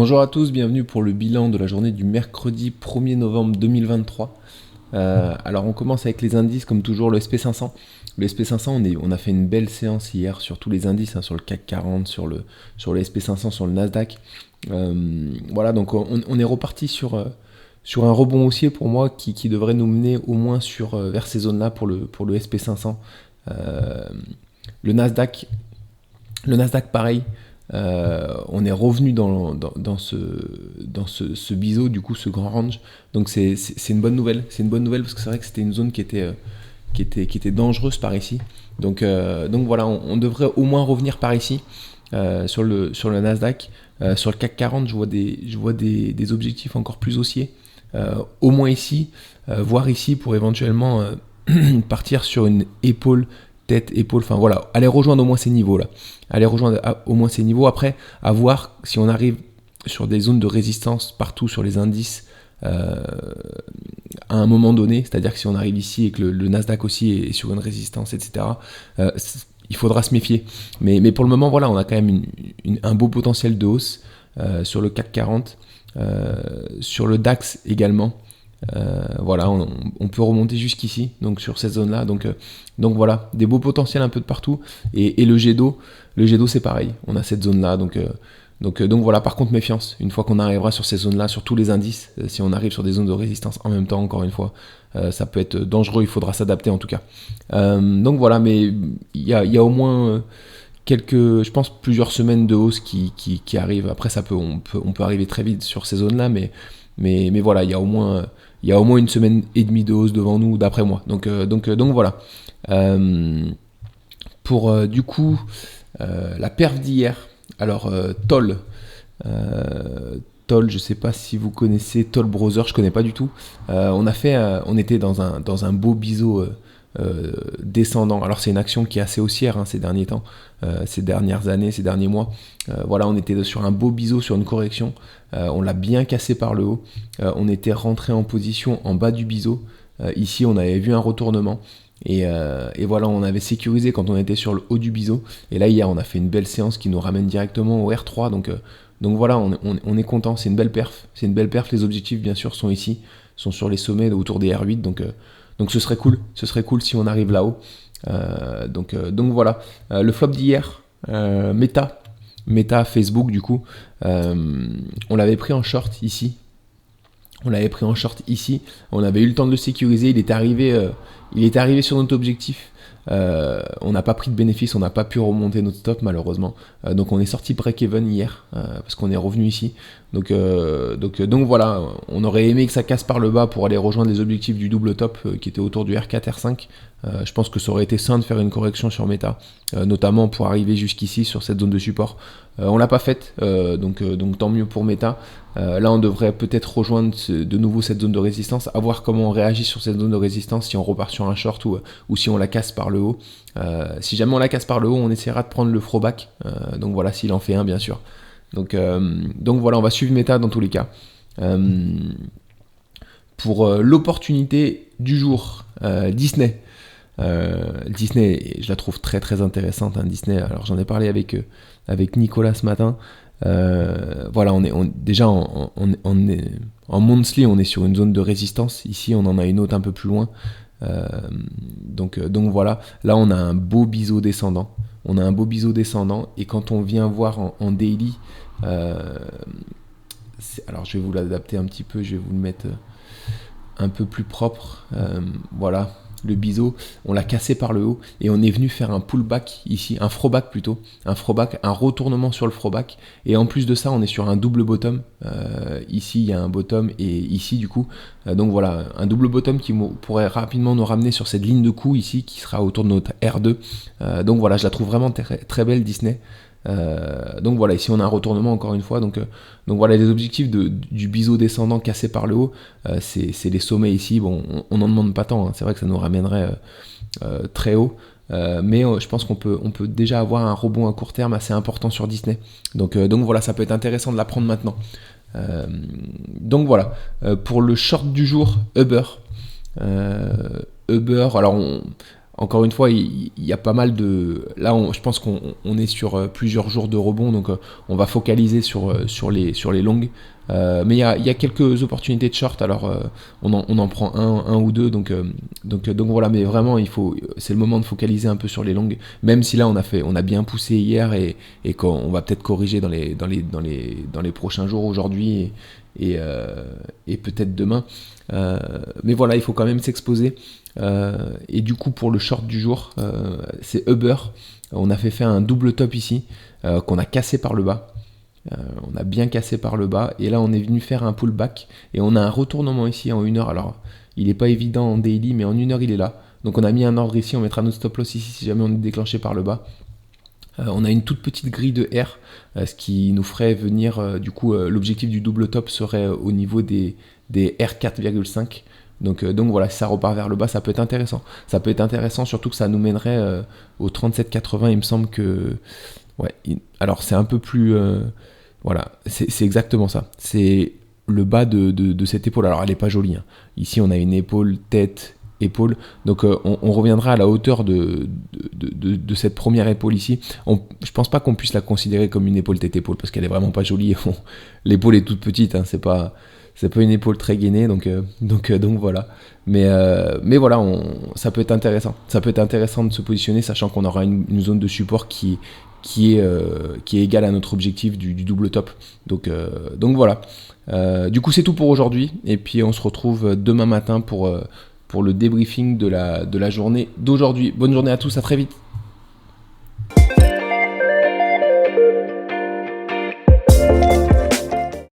Bonjour à tous, bienvenue pour le bilan de la journée du mercredi 1er novembre 2023. Alors on commence avec les indices comme toujours, le SP500. Le SP500, on a fait une belle séance hier sur tous les indices, sur le CAC 40, sur le SP500, sur le Nasdaq. Voilà, donc on est reparti sur un rebond haussier pour moi qui devrait nous mener au moins vers ces zones-là pour le SP500. Le Nasdaq, pareil. On est revenu dans ce biseau, du coup, ce grand range. Donc c'est une bonne nouvelle. C'est une bonne nouvelle parce que c'est vrai que c'était une zone qui était dangereuse par ici. Donc voilà, on devrait au moins revenir par ici sur le Nasdaq. Sur le CAC 40, je vois des objectifs encore plus haussiers. Au moins ici, voire ici pour éventuellement partir sur une épaule, tête, épaule, enfin voilà, aller rejoindre au moins ces niveaux là. Au moins ces niveaux. Après, à voir si on arrive sur des zones de résistance partout sur les indices à un moment donné, c'est-à-dire que si on arrive ici et que le Nasdaq aussi est sur une résistance, etc., il faudra se méfier. Mais pour le moment, voilà, on a quand même un beau potentiel de hausse sur le CAC 40, sur le DAX également. Voilà, on peut remonter jusqu'ici, donc sur cette zone-là. Donc voilà, des beaux potentiels un peu de partout. Et le jet d'eau, c'est pareil. On a cette zone-là, donc voilà. Par contre, méfiance. Une fois qu'on arrivera sur ces zones-là, sur tous les indices, si on arrive sur des zones de résistance en même temps, encore une fois, ça peut être dangereux. Il faudra s'adapter en tout cas. Donc voilà, mais il y a au moins je pense plusieurs semaines de hausse qui arrivent. Après, on peut arriver très vite sur ces zones-là, mais voilà, il y a au moins une semaine et demie de hausse devant nous, d'après moi. Donc voilà. Pour du coup la perf d'hier. Alors Toll, je sais pas si vous connaissez Toll Browser, je connais pas du tout. On était dans un beau biseau descendant. Alors c'est une action qui est assez haussière ces derniers temps, ces dernières années, ces derniers mois. Voilà, on était sur un beau biseau, sur une correction. On l'a bien cassé par le haut. On était rentré en position en bas du biseau. Ici, on avait vu un retournement. Et voilà, on avait sécurisé quand on était sur le haut du biseau. Et là, hier, on a fait une belle séance qui nous ramène directement au R3. Donc voilà, on est content. C'est une belle perf. Les objectifs, bien sûr, sont ici, sont sur les sommets autour des R8. Donc ce serait cool. Si on arrive là-haut. Donc voilà. Le flop d'hier, Meta, Facebook, du coup, on l'avait pris en short ici. On avait eu le temps de le sécuriser. Il est arrivé sur notre objectif. On n'a pas pris de bénéfice, on n'a pas pu remonter notre stop malheureusement. Donc on est sorti break-even hier parce qu'on est revenu ici. Donc voilà, on aurait aimé que ça casse par le bas pour aller rejoindre les objectifs du double top qui était autour du R4, R5. Je pense que ça aurait été sain de faire une correction sur Meta, notamment pour arriver jusqu'ici sur cette zone de support. On l'a pas faite, donc tant mieux pour Meta. Là on devrait peut-être rejoindre de nouveau cette zone de résistance, à voir comment on réagit sur cette zone de résistance, si on repart sur un short ou si on la casse par le haut. Si jamais on la casse par le haut, on essaiera de prendre le throwback, donc voilà, s'il en fait un bien sûr. Donc voilà, on va suivre Meta dans tous les cas. Pour l'opportunité du jour, Disney. Disney, je la trouve très très intéressante, Disney. Alors j'en ai parlé avec Nicolas ce matin. Voilà, déjà en monthly, on est sur une zone de résistance. Ici, on en a une autre un peu plus loin. Donc voilà, là on a un beau biseau descendant. Et quand on vient voir en daily, alors je vais vous l'adapter un petit peu, je vais vous le mettre un peu plus propre. Voilà. Le biseau, on l'a cassé par le haut et on est venu faire un pullback ici, un throwback plutôt, un retournement sur le throwback, et en plus de ça on est sur un double bottom, ici il y a un bottom et ici du coup, donc voilà, un double bottom qui pourrait rapidement nous ramener sur cette ligne de coup ici qui sera autour de notre R2, donc voilà, je la trouve vraiment très, très belle Disney. Donc voilà, ici on a un retournement encore une fois, donc voilà, les objectifs du biseau descendant cassé par le haut, c'est les sommets ici. Bon, on n'en demande pas tant, c'est vrai que ça nous ramènerait très haut, mais je pense qu'on peut déjà avoir un rebond à court terme assez important sur Disney, donc voilà, ça peut être intéressant de la prendre maintenant. Donc voilà, pour le short du jour, Uber, alors encore une fois, il y a pas mal de... Là, je pense qu'on est sur plusieurs jours de rebond, donc on va focaliser sur les longues. Mais il y a quelques opportunités de short, alors on en prend un ou deux, donc voilà, mais vraiment, c'est le moment de focaliser un peu sur les longues, même si là, on a bien poussé hier et qu'on va peut-être corriger dans les prochains jours, aujourd'hui et peut-être demain. Mais voilà, il faut quand même s'exposer. Et du coup, pour le short du jour, c'est Uber. On a fait un double top ici, qu'on a cassé par le bas. On a bien cassé par le bas. Et là, on est venu faire un pullback. Et on a un retournement ici en 1 heure. Alors, il n'est pas évident en daily, mais en 1 heure, il est là. Donc, on a mis un ordre ici. On mettra notre stop loss ici si jamais on est déclenché par le bas. On a une toute petite grille de R, ce qui nous ferait venir, du coup, l'objectif du double top serait au niveau des R 4,5. Donc voilà, si ça repart vers le bas, ça peut être intéressant. Ça peut être intéressant, surtout que ça nous mènerait au 37,80. Il me semble que... Ouais, alors c'est un peu plus... voilà, c'est exactement ça. C'est le bas de cette épaule. Alors elle n'est pas jolie, hein. Ici, on a une épaule, tête, épaule. Donc on reviendra à la hauteur de cette première épaule ici. Je pense pas qu'on puisse la considérer comme une épaule tête-épaule parce qu'elle est vraiment pas jolie. L'épaule est toute petite, hein, c'est pas une épaule très gainée, donc voilà. Mais voilà, ça peut être intéressant. Ça peut être intéressant de se positionner, sachant qu'on aura une zone de support qui est égale à notre objectif du double top. Donc voilà. Du coup, c'est tout pour aujourd'hui. Et puis, on se retrouve demain matin pour le débriefing de la journée d'aujourd'hui. Bonne journée à tous, à très vite.